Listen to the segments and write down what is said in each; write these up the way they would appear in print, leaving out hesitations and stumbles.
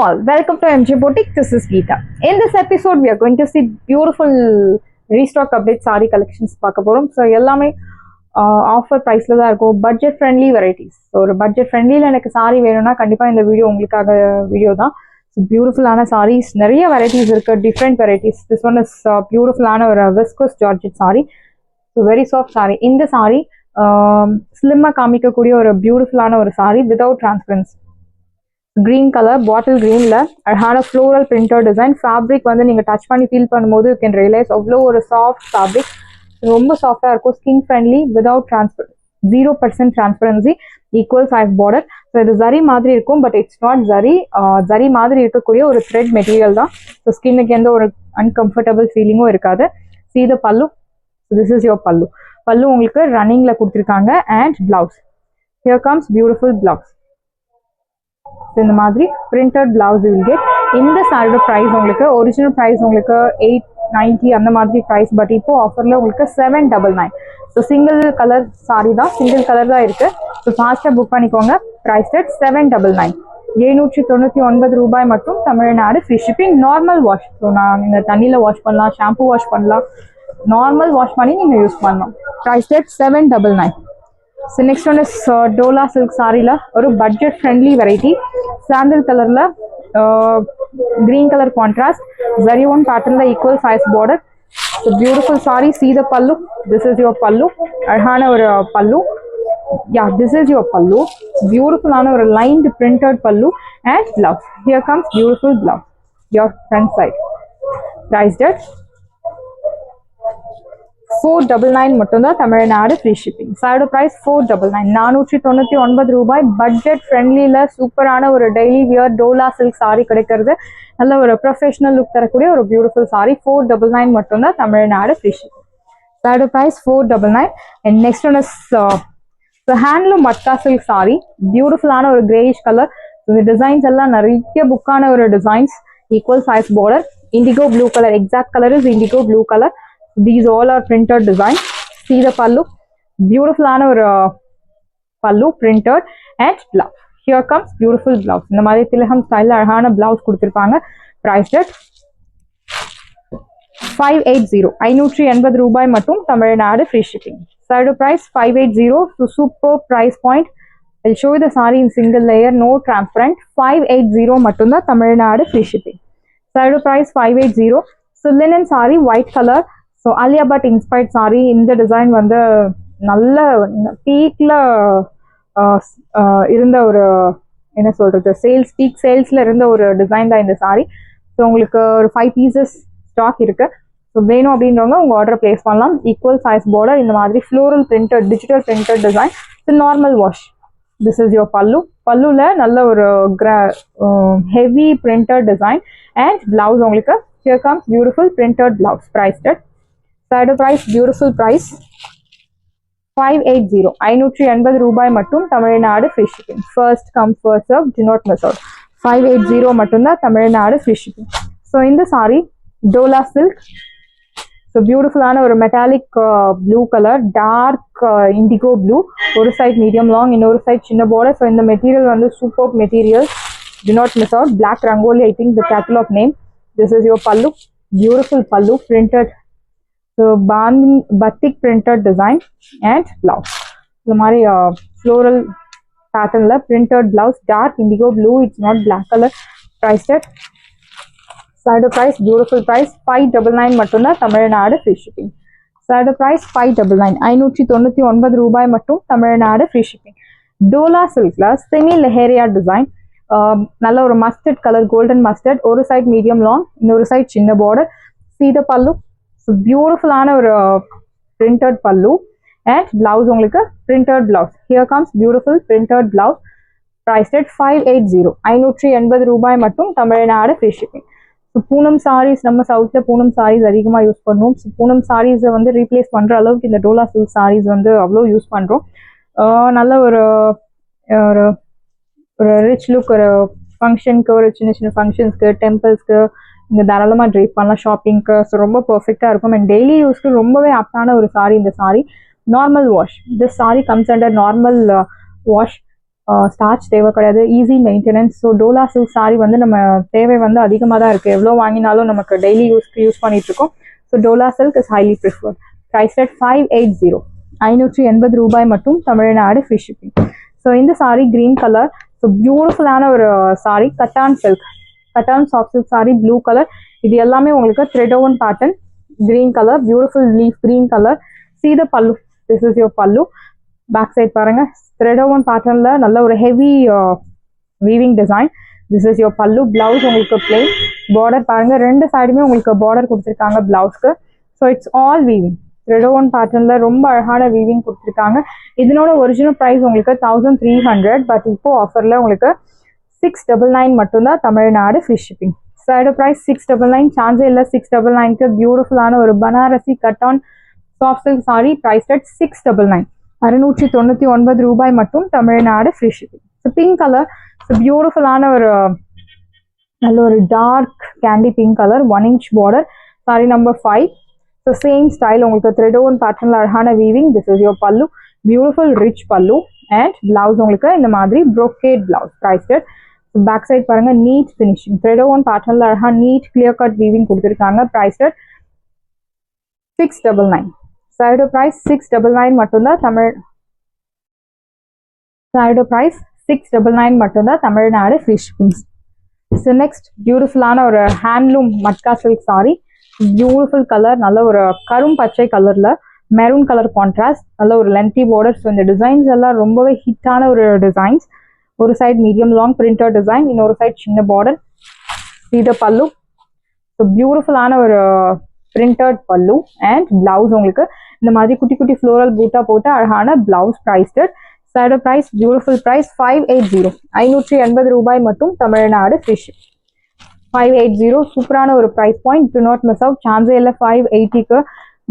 all, welcome to MJ Boutique. This is Geeta. In this episode, we are going to see beautiful restock update saree collections. So, எல்லாமே offer ப்ரைஸில் தான் இருக்கும். Budget friendly varieties. So ஒரு budget ஃப்ரெண்ட்லியில் எனக்கு சாரீ வேணும்னா கண்டிப்பாக இந்த video உங்களுக்காக வீடியோ தான். ஸோ பியூட்டிஃபுல்லான சாரீஸ் நிறைய வெரைட்டிஸ் இருக்குது, different varieties. This one is பியூட்டிஃபுல்லான ஒரு viscose georgette sari. So very soft sari. இந்த சாரீ ஸ்லிம்மாக காமிக்கக்கூடிய ஒரு பியூட்டிஃபுல்லான ஒரு sari without transparency. Green colour, bottle கிரீன்ல அழகான ஃப்ளோரல் பிரிண்டர் டிசைன். ஃபேப்ரிக் வந்து நீங்கள் டச் பண்ணி ஃபீல் பண்ணும்போது யூ கேன் ரியலைஸ் அவ்வளோ ஒரு சாஃப்ட் ஃபேப்ரிக். ரொம்ப சாஃப்டாக இருக்கும், skin friendly, without transfer 0% transparency, equal size border. So இது ஜரி மாதிரி இருக்கும், but it's not zari. Zari மாதிரி இருக்கக்கூடிய ஒரு த்ரெட் மெட்டீரியல் தான். ஸோ ஸ்கின்னுக்கு எந்த ஒரு அன்கம்ஃபர்டபுள் ஃபீலிங்கும் இருக்காது. See the பல்லு. ஸோ திஸ் இஸ் யோர் பல்லு. பல்லு உங்களுக்கு ரன்னிங்கில் கொடுத்துருக்காங்க. And blouse, here comes beautiful blouse. இந்த மாதிரி பிரிண்டட் பிளவுஸ் வில் கெட். இந்த சாரியோட ப்ரைஸ் உங்களுக்கு ஒரிஜினல் ப்ரைஸ் உங்களுக்கு 890 அந்த மாதிரி ப்ரைஸ். பட் இப்போ ஆஃபரில் உங்களுக்கு 799. ஸோ சிங்கிள் கலர் சாரி தான், சிங்கிள் கலர் தான் இருக்குது. ஸோ ஃபாஸ்ட்டாக புக் பண்ணிக்கோங்க. ப்ரைஸ் ரேட் 799, 799 ரூபாய் மட்டும். Tamil Nadu free shipping. Normal wash. So நீங்கள் தண்ணியில் வாஷ் பண்ணலாம், ஷாம்பு வாஷ் பண்ணலாம், நார்மல் வாஷ் பண்ணி நீங்கள் யூஸ் பண்ணலாம். Price rate 799. So next one is Dola silk saree la oru budget friendly variety. Sandal color la green color contrast, zari one pattern la equal size border. So beautiful saree. See the pallu. This is your pallu. Adhana or pallu. Yeah, this is your pallu. Beautiful ana or lined printed pallu and blouse. Here comes beautiful blouse. Your front side. Price that 499 மட்டும் தான். Tamil Nadu free shipping. சாரோட price 499, 499 ரூபாய். Budget ஃப்ரெண்ட்லியில் சூப்பரான ஒரு daily wear Dola silk sorry கிடைக்கிறது. நல்ல ஒரு ப்ரொஃபஷனல் லுக் தரக்கூடிய ஒரு பியூட்டிஃபுல் சாரி. 499 மட்டும் தான். Tamil Nadu free shipping. சாரோட price 499. And next one is handloom matka silk sari. பியூட்டிஃபுல்லான ஒரு கிரேயிஷ் கலர். இந்த டிசைன்ஸ் எல்லாம் நிறைய புக்கான ஒரு designs. Equal size border. Indigo blue colour. Exact colour is indigo blue colour. These all are printed design. See the pallu. Beautiful ana or pallu printed and blouse. Here comes beautiful blouse. இந்த மாதிரி திலகம் ஸ்டைல்ல அழகான blouse கொடுத்திருப்பாங்க. Price at 580, 580 ரூபாய் மட்டும். Tamil Nadu free shipping. Side price 580. So super price point. I'll show you the saree in single layer, no transparent. 580 மட்டும் தான். Tamil Nadu free shipping. Side price 580. So linen saree, white color. So Alia Bhatt inspired sari. இந்த design வந்து நல்ல பீக்கில் இருந்த ஒரு என்ன சொல்கிறது, பீக் சேல்ஸில் இருந்த ஒரு டிசைன் தான் இந்த சாரி. ஸோ உங்களுக்கு ஒரு 5 பீசஸ் ஸ்டாக் இருக்குது. ஸோ வேணும் அப்படின்றவங்க உங்கள் ஆர்டர் ப்ளேஸ் பண்ணலாம். Equal size border. இந்த மாதிரி floral printed, digital printed design. So normal wash. This is your pallu. பல்லுவில் நல்ல ஒரு heavy printed design and blouse உங்களுக்கு. Here comes beautiful printed blouse. Price that side price beautiful price 580, 580 ரூபாய் மட்டும். Tamil Nadu free shipping. First come first serve, do not miss out. 580 மட்டும்தான். Tamil Nadu free shipping. So இந்த sari dola silk. So பியூட்டிஃபுல்லான ஒரு metallic blue colour, dark indigo blue. ஒரு side medium long, இன்னொரு side சின்ன border. So இந்த மெட்டீரியல் வந்து super material. Do not miss out. Black rangoli, I think the catalogue name. This is your pallu. Beautiful pallu printed. So batik printed design and blouse. The mari floral pattern la printed blouse, dark indigo blue. It's not black color. Price at side price beautiful price 599 மட்டும் தான். Tamil Nadu free shipping. Side price 599, 599 ரூபாய் மட்டும். Tamil Nadu free shipping. Dola சில்க்ல semi leheriya design. நல்ல ஒரு mustard colour, golden mustard. ஒரு side medium long, இன்னொரு side சின்ன பார்டர். See the pallu. பியூட்டிஃபுல்லான ஒரு பிரிண்டட் பல்லு அண்ட் பிளவுஸ் உங்களுக்கு printed blouse. Here comes beautiful printed blouse. Price rate 580, 580 ரூபாய் மட்டும். Tamil Nadu free shipping. So Poonam saris, நம்ம சவுத்தில் பூனம் சாரீஸ் அதிகமாக யூஸ் பண்ணுவோம். ஸோ பூனம் சாரீஸை வந்து ரீப்ளேஸ் பண்ணுற அளவுக்கு இந்த டோலா சில்க் சாரீஸ் வந்து அவ்வளோ யூஸ் பண்ணுறோம். நல்ல ஒரு ரிச் லுக். ஒரு ஃபங்க்ஷனுக்கு, ஒரு சின்ன சின்ன ஃபங்க்ஷன்ஸ்க்கு, டெம்பிள்ஸ்க்கு இங்கே தாராளமாக ட்ரைப் பண்ணலாம், ஷாப்பிங்க்கு. ஸோ ரொம்ப பர்ஃபெக்டாக இருக்கும். அண்ட் டெய்லி யூஸ்க்கு ரொம்பவே ஆப்டான ஒரு சாரி இந்த sorry. Normal wash. This sorry comes under normal wash. Starch தேவை கிடையாது, easy maintenance. So dola silk sorry வந்து நம்ம தேவை வந்து அதிகமாக தான் இருக்குது. எவ்வளோ வாங்கினாலும் நமக்கு டெய்லி யூஸ் பண்ணிட்டு இருக்கோம். So dola silk is highly preferred. Price rate 580, 580 ரூபாய் மட்டும், தமிழ்நாடு ஃப்ரீ ஷிப்பிங். ஸோ இந்த சாரி கிரீன் கலர். ஸோ பியூட்டிஃபுல்லான ஒரு sari, cotton silk, cotton soft silk sari, blue colour. இது எல்லாமே உங்களுக்கு thread woven pattern, green colour, beautiful leaf green colour. See the pallu, this is your pallu. Back side பாருங்க, thread woven பேட்டர்ன்ல நல்ல ஒரு heavy weaving design. This is your பல்லு. Blouse உங்களுக்கு plain. Border பாருங்க, ரெண்டு சைடுமே உங்களுக்கு பார்டர் கொடுத்துருக்காங்க பிளவுஸ்க்கு. So it's all weaving. Thread woven பேட்டர்ன்ல ரொம்ப அழகான வீவிங் கொடுத்துருக்காங்க. இதனோட ஒரிஜினல் ப்ரைஸ் உங்களுக்கு 1300, பட் இப்போ ஆஃபர்ல உங்களுக்கு 699 மட்டும்தான், Tamil Nadu free shipping. Side price 699, சான்ஸே இல்லை 699க்கு. பியூட்டிஃபுல்லான ஒரு Banarasi cotton soft silk sari, price rate 699, 699 ரூபாய் மட்டும், Tamil Nadu free shipping. So pink colour, so பியூட்டிஃபுல்லான ஒரு நல்ல ஒரு dark candy pink colour, 1 inch border, sari number 5. So same style உங்களுக்கு த்ரெட் ஓவன் பேட்டர்ன்ல அழகான weaving. This is your pallu, beautiful rich pallu. And blouse உங்களுக்கு இந்த மாதிரி brocade blouse, price rate. Back side பாருங்க, நீட் ஃபினிஷிங், த்ரெட் ஓவன் பேட்டர்ன்ல அழகா நீட் கிளியர் கட் வீவிங் கொடுத்துருக்காங்க. Price rate 699. சைடு ப்ரைஸ் 699 மட்டும்தான், சைடு ப்ரைஸ் 699 மட்டும்தான், Tamil Nadu free shipping. So next பியூட்டிஃபுல்லான ஒரு handloom matka silk sari, beautiful colour, நல்ல ஒரு கரும் பச்சை கலர்ல மெரூன் கலர் கான்ட்ராஸ்ட், நல்ல ஒரு லென்த்தி பார்டர். ஸோ இந்த டிசைன்ஸ் எல்லாம் ரொம்பவே ஹிட்டான ஒரு டிசைன்ஸ். ஒரு side medium long printer design, இன்னொரு சைட் சின்ன பார்டர். இது பல்லு. ஸோ பியூட்டிஃபுல்லான ஒரு பிரிண்டட் பல்லு அண்ட் பிளவுஸ் உங்களுக்கு இந்த மாதிரி குட்டி குட்டி ஃப்ளோரல் பூட்டா போட்டு அழகான blouse. Price side price beautiful price 580, 580 ரூபாய் மட்டும், தமிழ்நாடு ஃப்ரீ ஷிப். 580 சூப்பரான ஒரு price point. Do not miss out, சான்ஸே இல்லை. 580க்கு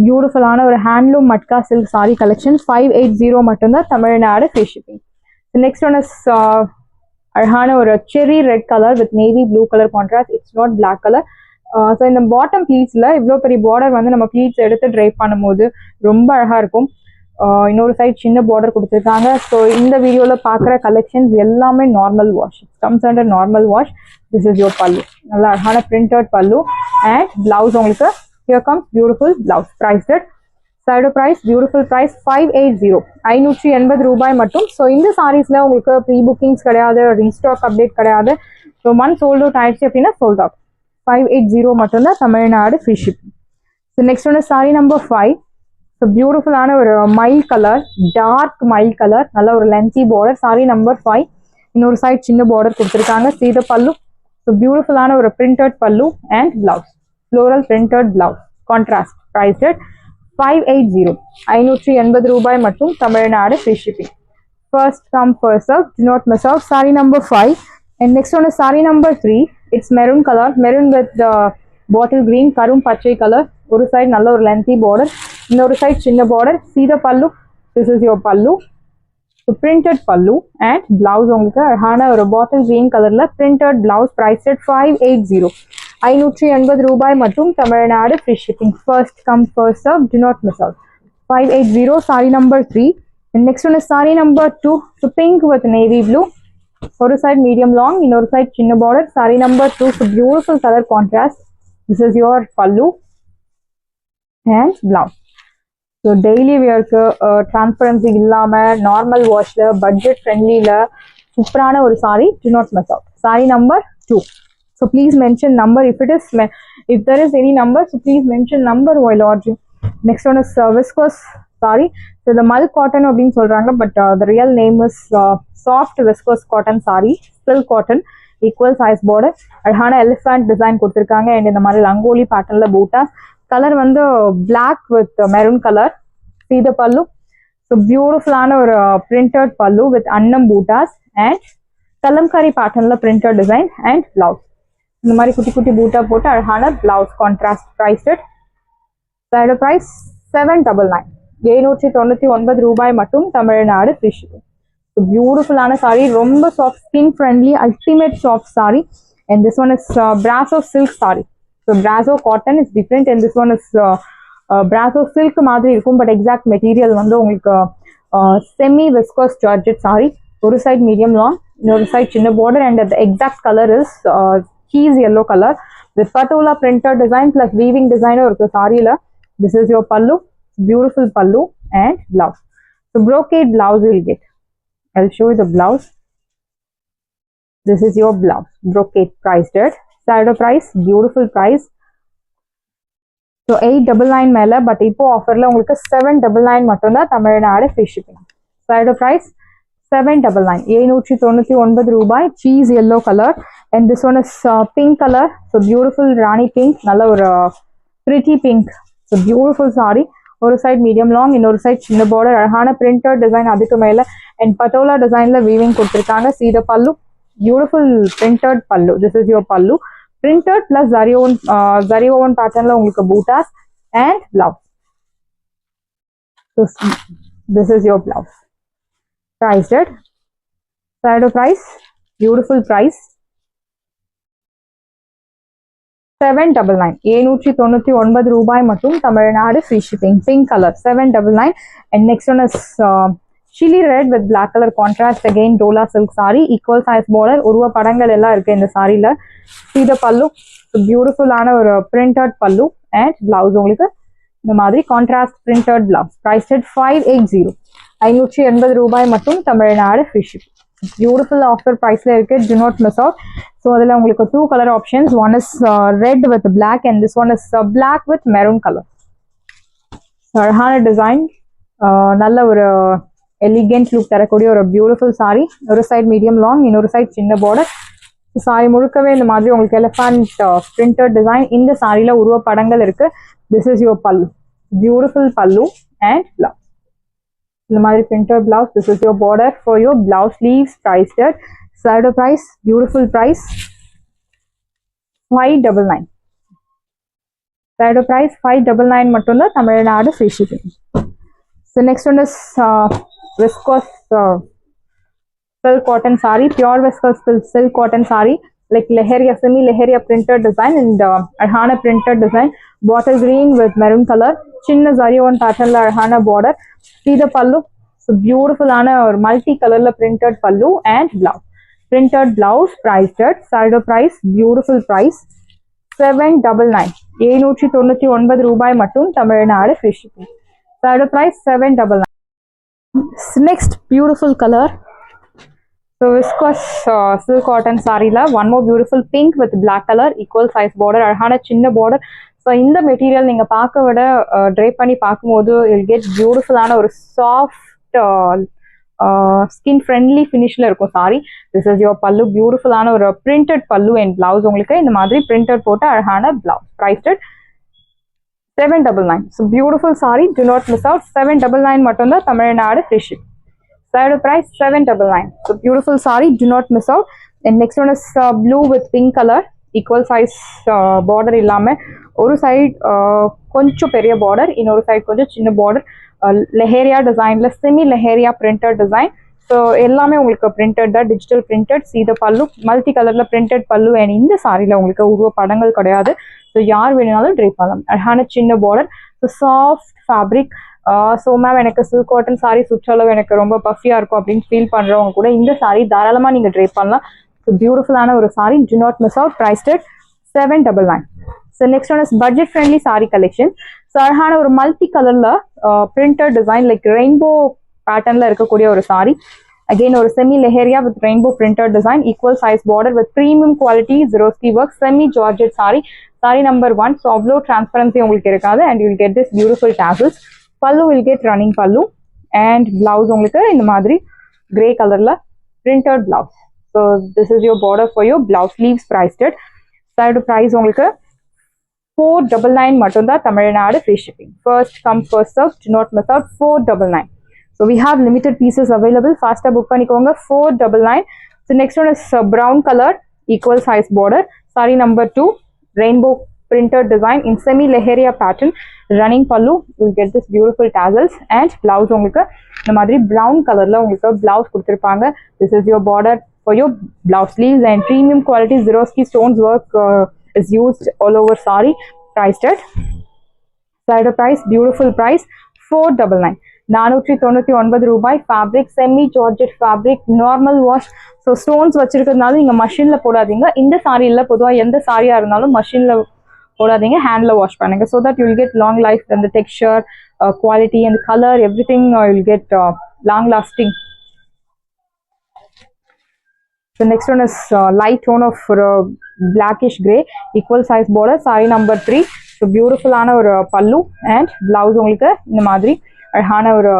பியூட்டிஃபுல்லான ஒரு handloom matka silk sari collection 580 மட்டும்தான், Tamil Nadu free shipping. Next one is அழகான ஒரு cherry red colour with navy blue colour contrast. It's not black colour. So இந்த பாட்டம் ப்ளீட்ஸில் இவ்வளோ பெரிய பார்டர் வந்து நம்ம ப்ளீட்ஸ் எடுத்து ட்ரைப் பண்ணும்போது ரொம்ப அழகாக இருக்கும். இன்னொரு சைட் சின்ன பார்டர் கொடுத்துருக்காங்க. ஸோ இந்த வீடியோவில் பார்க்குற கலெக்ஷன்ஸ் எல்லாமே normal wash, comes under normal wash. This is your pallu, நல்லா அழகான பிரிண்டட் பல்லு அண்ட் பிளவுஸ் உங்களுக்கு here comes beautiful blouse. Price rate side price beautiful price 580, 580 ரூபாய் மட்டும். ஸோ இந்த சாரீஸில் உங்களுக்கு ப்ரீ புக்கிங்ஸ் கிடையாது, ரீஸ்டாக் அப்டேட் கிடையாது. ஸோ ஒன் சோல்ட் அவுட் ஆயிடுச்சு அப்படின்னா சோல்ட் அவுட். 580 மட்டும்தான், Tamil Nadu free shipping. So next ஒன்று சாரி நம்பர் 5. ஸோ பியூட்டிஃபுல்லான ஒரு mild colour, dark mile colour, நல்ல ஒரு லென்த்தி பார்டர், சாரி நம்பர் 5. இன்னொரு சைட் சின்ன பார்டர் கொடுத்துருக்காங்க. சீத பல்லு. ஸோ பியூட்டிஃபுல்லான ஒரு printed pallu and blouse, floral printed blouse contrast. Price rate 580, 580 ரூபாய் மட்டும், Tamil Nadu free shipping. First come first serve, do not miss out. Sari number 5. And next one is saree number 3. It's maroon color, maroon with bottle green, karum pachai color. ஒரு side நல்ல ஒரு lengthy border, இன்னொரு side சின்ன border. See the pallu, this is your pallu. So printed pallu and blouse உங்களுக்கு அழகான ஒரு bottle green colorல printed blouse. Price at 580, 580 ரூபாய் மட்டும், Tamil Nadu free shipping. First come first serve, do not miss out. 580 saree number 3. And next one is saree number 2. So pink with navy blue. ஒரு side medium long, இன்னொரு side சின்ன border. Sari number 2. So beautiful colour contrast. This is your pallu and blouse. So daily வியர்க்கு transparency இல்லாமல் normal வாஷில் budget ஃப்ரெண்ட்லியில் சூப்பரான ஒரு sari. Do not miss out. Sari number 2. So please mention number if there is any number, so please mention number while ordering. Next one is viscose saree. So the Mal cotton அப்படின்னு சொல்றாங்க, but the real name is soft viscose cotton saree, silk cotton, equal size border. அழகான elephant design கொடுத்துருக்காங்க and இந்த மாதிரி ரங்கோலி பேட்டர்ன்ல buttas. Colour வந்து black with maroon color. See the pallu. So பியூட்டிஃபுல்லான ஒரு printed pallu with அன்னம் பூட்டாஸ் அண்ட் கலம்காரி பேட்டர்ன்ல printed design and blouse. இந்த மாதிரி குட்டி குட்டி பூட்டா போட்டு அழகான blouse contrast. Price side price 799, 799 ரூபாய் மட்டும், தமிழ்நாடு ஃப்ரீ ஷிப்பிங். பியூட்டிஃபுல்லான சாரி, ரொம்ப soft, skin friendly, ultimate soft sari. And this one is brasso silk sari. So brasso cotton is different and this one is brasso silk மாதிரி இருக்கும், பட் எக்ஸாக்ட் மெட்டீரியல் வந்து உங்களுக்கு semi viscose georgette sari. ஒரு side medium long, இன்னொரு side சின்ன border, and the exact color is keys yellow color with patola printed design plus weaving design இருக்கு சாரியில. This is your pallu, beautiful pallu and blouse. So brocade blouse you will get. I'll show you the blouse. This is your blouse, brocade priced at side price, beautiful price. So 899 மேல, but இப்போ ஆஃபர்ல உங்களுக்கு 799 மட்டும் தான் Tamil Nadu free shipping. Side price 799, 799 ரூபாய். சீஸ் yellow color and this one is pink color. So beautiful Rani pink, நல்ல ஒரு pretty pink. So beautiful saree. ஒரு சைடு மீடியம் லாங், இன்னொரு சைடு சின்ன பார்டர், அழகான பிரிண்டட் டிசைன் அதுக்கு மேல அண்ட் பட்டோலா டிசைன்ல வீவிங் கொடுத்துருக்காங்க. See the pallu, beautiful printed pallu. This is your pallu, printed plus zari woven pattern la உங்களுக்கு bootas and blouse. So this is your blouse. Priced at side price, beautiful price 799, 799 ரூபாய் மட்டும் Tamil Nadu free shipping. Pink colour 799 and next one is chili red with black color contrast, again dola silk saree, equal size border, உருவ படங்கள் எல்லாம் இருக்கு இந்த சாரியில. See the pallu, so beautiful ஆன ஒரு printed pallu and blouse உங்களுக்கு இந்த மாதிரி contrast printed blouse. Priced at 580, 580 ரூபாய் மட்டும் Tamil Nadu free shipping. Beautiful offer priceல இருக்கு, do not miss out. So அதுல உங்களுக்கு two color options, one is red with black and this one is black with maroon color. அழகான design, நல்ல ஒரு elegant look தரக்கூடிய ஒரு பியூட்டிஃபுல் சாரி. ஒரு சைடு மீடியம் லாங், இன்னொரு சைடு சின்ன பார்டர். சாரி முழுக்கவே இந்த மாதிரி உங்களுக்கு எலிஃபண்ட் பிரிண்டட் டிசைன். இந்த சாரியில உருவ படங்கள் இருக்கு. திஸ் இஸ் யுவர் பல்லு, பியூட்டிஃபுல் பல்லு அண்ட் பிளவுஸ். இந்த மாதிரி printed blouse. This is your border for your blouse sleeves. Priced at side price, beautiful price 599. Side price 599 மட்டும் தான் Tamil Nadu free shipping. So next one is viscose silk cotton saree, pure viscose silk cotton saree, like leheria, semi leheria printed design and arhana printed design, bottle green with maroon color, chinna zari one pattern la arhana border. See the pallu, so beautiful ana or multi color la printed pallu and blouse. Printed blouse priced at side price, beautiful price 799, 799 ரூபாய் மட்டும் Tamil Nadu free shipping. Side price 799. Next beautiful color, so viscose silk cotton saree la one more beautiful pink with black color, equal size border, அழகான சின்ன border. So இந்த material நீங்க பார்க்க விட drape பண்ணி பார்க்கும்போது you'll get beautiful ஆன ஒரு சாஃப்ட் ஸ்கின் ஃப்ரெண்ட்லி ஃபினிஷ்ல இருக்கும் சாரி. திஸ் இஸ் யுவர் பல்லு, பியூட்டிஃபுல் ஆன ஒரு பிரிண்டட் பல்லு அண்ட் பிளவுஸ் உங்களுக்கு இந்த மாதிரி பிரிண்டட் போட்டு அழகான blouse. Priced 799. So beautiful saree, do not miss out. 799 மட்டும் தான் Tamil Nadu free ship. Side price 799. So beautiful saree, do not miss out. And next one is blue with pink color, equal size border இல்லாம ஒரு side கொஞ்சம் பெரிய border, இன்னொரு side கொஞ்சம் சின்ன border. லெஹேரியா டிசைன்ல செமி லெஹேரியா பிரிண்டட் டிசைன். ஸோ எல்லாமே உங்களுக்கு பிரிண்டட் தான், டிஜிட்டல் பிரிண்டட். சீத பல்லு, மல்டி கலர்ல பிரிண்டட் பல்லு அண்ட் இந்த சாரியில உங்களுக்கு உருவ படங்கள் கிடையாது. ஸோ யார் வேணுனாலும் ட்ரை பண்ணலாம். அழகான சின்ன border, so soft fabric. So ma'am எனக்கு சில்க் காட்டன் சாரி சுற்றளவு எனக்கு ரொம்ப பஃபியா இருக்கும் அப்படின்னு ஃபீல் பண்றவங்க கூட இந்த சாரி தாராளமா நீங்க ட்ரை பண்ணலாம். ஸோ பியூட்டிஃபுல்லான ஒரு sorry, do not miss out. Priced at 799. So next one is budget friendly saree collection. So அழகான ஒரு மல்டி கலர்ல பிரிண்டட் டிசைன் லைக் ரெயின்போ பேட்டர்ன்ல இருக்கக்கூடிய ஒரு சாரி. Again ஒரு semi leheriya with rainbow printed design, equal size border with premium quality ஜெரோஸ்கி work, semi georgette sari. Sari number 1. So அவ்வளோ transparency உங்களுக்கு இருக்காது and you will get this beautiful tassels. Pallu will get running pallu and blouse உங்களுக்கு இந்த மாதிரி கிரே கலர்ல printed blouse. So this is your border for your blouse. Sleeves பிரைஸ்டட். Side price உங்களுக்கு 499 மட்டும் தான் Tamil Nadu free shipping. First come first serve, do not miss out. 499. So we have limited pieces available. Faster book பண்ணிக்கோங்க. 499. So next one is brown color, equal size border. Saree number 2, rainbow printed design in semi leheria pattern, running pallu. You'll get this beautiful tassels and blouse உங்களுக்கு இந்த மாதிரி brown colorல உங்களுக்கு blouse கொடுத்திருப்பாங்க. This is your border for your blouse sleeves and premium quality Swarovski stones work is used all over saree. Priced at side price, beautiful price 499. 499 ரூபாய். Fabric semi georgette fabric, normal wash. So stones வச்சிருக்கிறதுனால நீங்கள் மஷினில் போடாதீங்க. இந்த சாரியில் பொதுவாக எந்த சாரியாக இருந்தாலும் மஷினில் போடாதீங்க, ஹேண்டில் வாஷ் பண்ணுங்க. So that you will get long life and texture, quality and color, everything you'll get long lasting. The next one is light tone of blackish gray, equal size border, saree number 3. So beautiful ana or pallu and blouse உங்களுக்கு இந்த மாதிரி அழகான ஒரு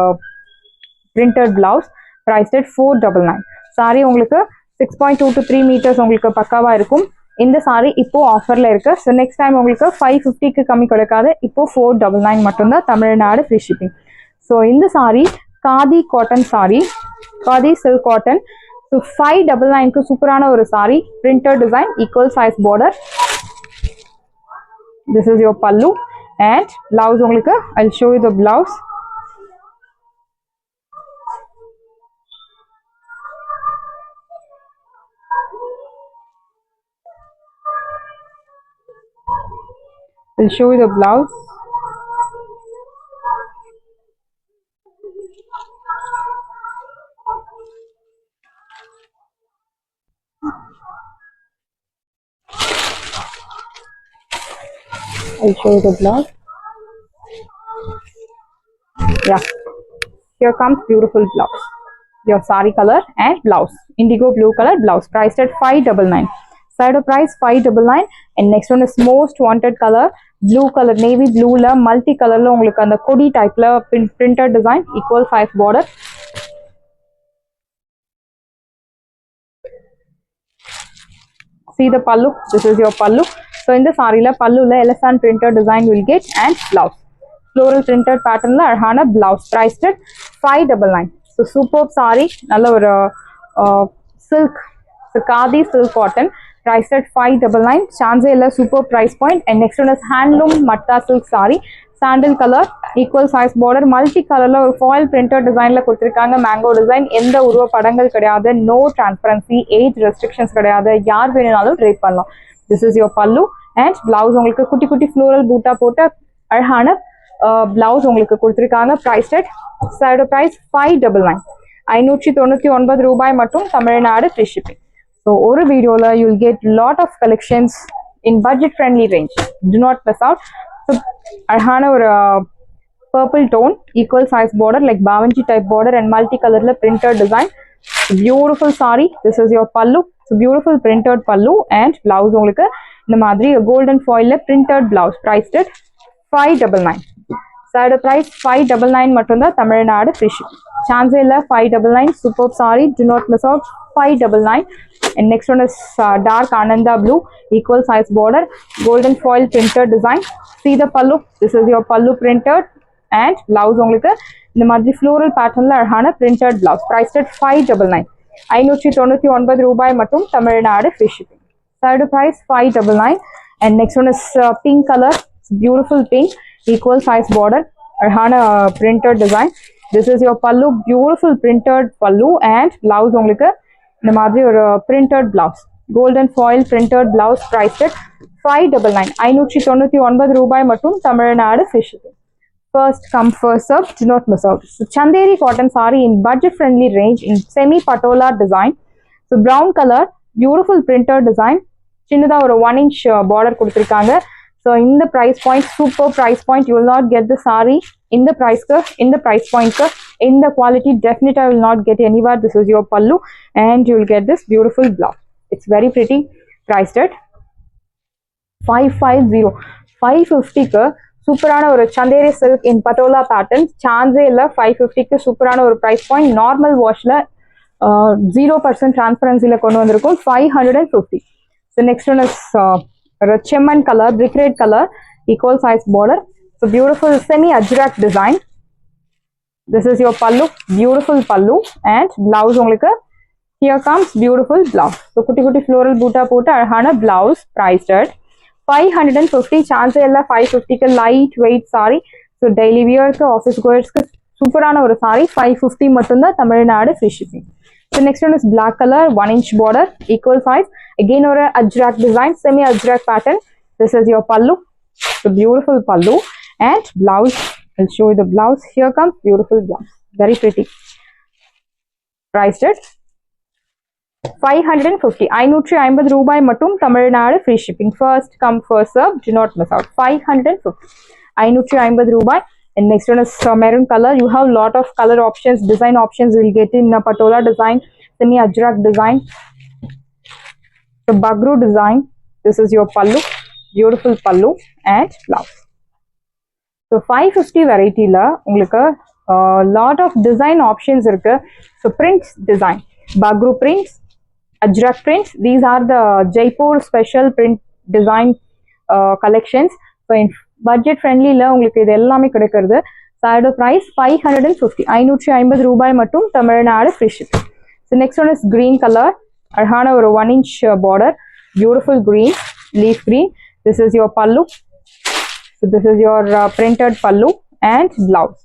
printed blouse, priced at 499. saree உங்களுக்கு 6.2 to 3 meters உங்களுக்கு பக்காவா இருக்கும். இந்த சாரி இப்போ ஆஃபர்ல இருக்கு. ஸோ நெக்ஸ்ட் டைம் உங்களுக்கு 550க்கு கம்மி கிடைக்காது, இப்போ 499 மட்டும்தான், தமிழ்நாடு ஃப்ரீ ஷிப்பிங். ஸோ இந்த sari khadi cotton sari, khadi silk cotton. So 599க்கு சூப்பரான ஒரு sari, printed design, equal size border. This is your pallu and blouse உங்களுக்கு I show you the blouse. I'll show you the blouse. I'll show you the blouse. Yeah, here comes beautiful blouse. Your sari color and blouse, indigo blue color blouse, priced at 599. Side of price 599. And next one is most wanted color, blue color, navy blue la multi color la உங்களுக்கு அந்த கொடி டைப்ல printed design, equal size border. See the pallu, this is your pallu. So in the saree la pallu la elephant printed design will get and blouse, floral printed pattern la அழகான blouse, priced at 599. So superb saree, நல்ல ஒரு silk, so khadi silk cotton, priced at 599. Chance illa super price point. And next one is handloom matta silk saree, sandal color, equal size border, multi color la or foil printed design la கொடுத்திருக்காங்க, mango design. எந்த உருவ படங்கள் கிடையாது, no transparency, age restrictions கிடையாது, யார் வேணும்னாலும் drape பண்ணலாம். This is your pallu and blouse உங்களுக்கு குட்டி குட்டி floral பூட்டா போட்ட அழகான blouse உங்களுக்கு கொடுத்திருக்காங்க, priced at side price 599. 599 ரூபாய் மட்டும், தமிழ்நாடு free shipping. So ஒரு வீடியோல you will get lot of collections in budget friendly range. Do not miss out. So அழகான ஒரு purple tone, equal size border like bavanchi type border and multi color la printed design. Beautiful saree. This is your pallu. So beautiful printed pallu and blouse உங்களுக்கு இந்த மாதிரி golden foil la printed blouse, priced at 599. Side price 599 மட்டும்தான், Tamil Nadu free shipping. Chance இல்ல 599. Superb saree, do not miss out. 599. And next one is dark ananda blue, equal size border, golden foil printed design. See the pallu, this is your pallu printed and blouse உங்களுக்கு இந்த மாதிரி floral patternல அழகான printed blouse, priced at 599. 599 ரூபாய் மட்டும், Tamil Nadu free shipping. Side price 599. And next one is pink color, beautiful pink, equal size border, அழகான printed design. This is your pallu, beautiful printed pallu and blouse உங்களுக்கு இந்த மாதிரி ஒரு printed blouse, golden foil printed blouse, priced at 599. 599 ரூபாய் மட்டும், Tamil Nadu free shipping. First come first serve, do not miss out. So chanderi cotton saree in budget friendly range in semi patola design. So brown color, beautiful printed design, சின்னதா ஒரு 1 inch border கொடுத்திருக்காங்க. So in the price point, super price point, you will not get the saree in the price point, in the quality, definitely I will not get anywhere. This is your pallu and you will get this beautiful blouse. It's very pretty, priced at 550. 550க்கு சூப்பரான ஒரு Chanderi silk இன் patola pattern, சான்ஸே இல்லை. 550க்கு சூப்பரான ஒரு price point, normal வாஷ்ல 0% டிரான்ஸ்பரன்சில கொண்டு வந்திருக்கும். 550. So next one is chemman color, brick red color, equal size border. So beautiful semi ajrak design. This is your pallu, beautiful pallu and blouse உங்களுக்கு here comes beautiful blouse. So குட்டி குட்டி floral பூட்டா போட்டு அழகான blouse, priced at 550. சான்ஸே இல்லை 550க்கு light weight saree. So daily wearக்கு office goersக்கு சூப்பரான ஒரு saree, 550 மட்டும்தான், Tamil Nadu free shipping. So next one is black color, 1 inch border, equal size, again ஒரு ajrak design, semi ajrak pattern. This is your pallu, so beautiful pallu and blouse, I'll show you the blouse. Here comes beautiful blouse, very pretty. Priced at 550. 550 ரூபாய் மட்டும், Tamil Nadu free shipping. First come first serve, do not miss out. 550. 550 ரூபாய். And next one is maroon color. You have lot of color options, design options. We'll get in a patola design, semi ajrak design, the bagru design. This is your pallu, beautiful pallu and blouse. So 550 variety la உங்களுக்கு lot of design options இருக்கு. So prints design, bagru prints, ajrak prints. These are the Jaipur special print design collections. So in budget friendly la உங்களுக்கு இது எல்லாமே கிடைக்கிறது. Side price 550. 550 ரூபாய் மட்டும், Tamil Nadu free shipping. So next one is green color. அழகான ஒரு 1 inch border, beautiful green, leaf green. This is your pallu. So this is your printed pallu and blouse.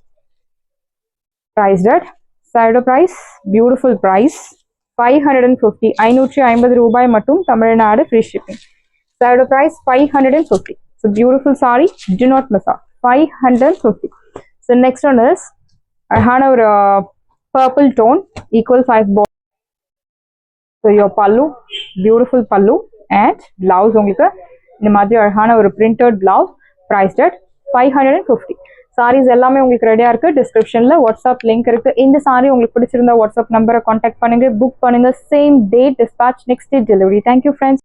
Priced at side price, beautiful price 550. 550 ரூபாய் மட்டும், Tamil Nadu free shipping. Side price 550. So beautiful saree, do not miss out. 550. So next one is அழகான ஒரு purple tone, equal size border. So your pallu, beautiful pallu and blouse உங்களுக்கு இந்த மாதிரி அழகான ஒரு printed blouse, priced at 550. sarees எல்லாமே உங்களுக்கு ரெடியா இருக்கு. டிஸ்கிரிப்ஷன்ல வாட்ஸ்அப் லிங்க் இருக்கு. இந்த saree உங்களுக்கு பிடிச்சிருந்தா வாட்ஸ்அப் நம்பரை கான்டாக்ட் பண்ணுங்க, புக் பண்ணுங்க. Same day dispatch, next day delivery. Thank you friends.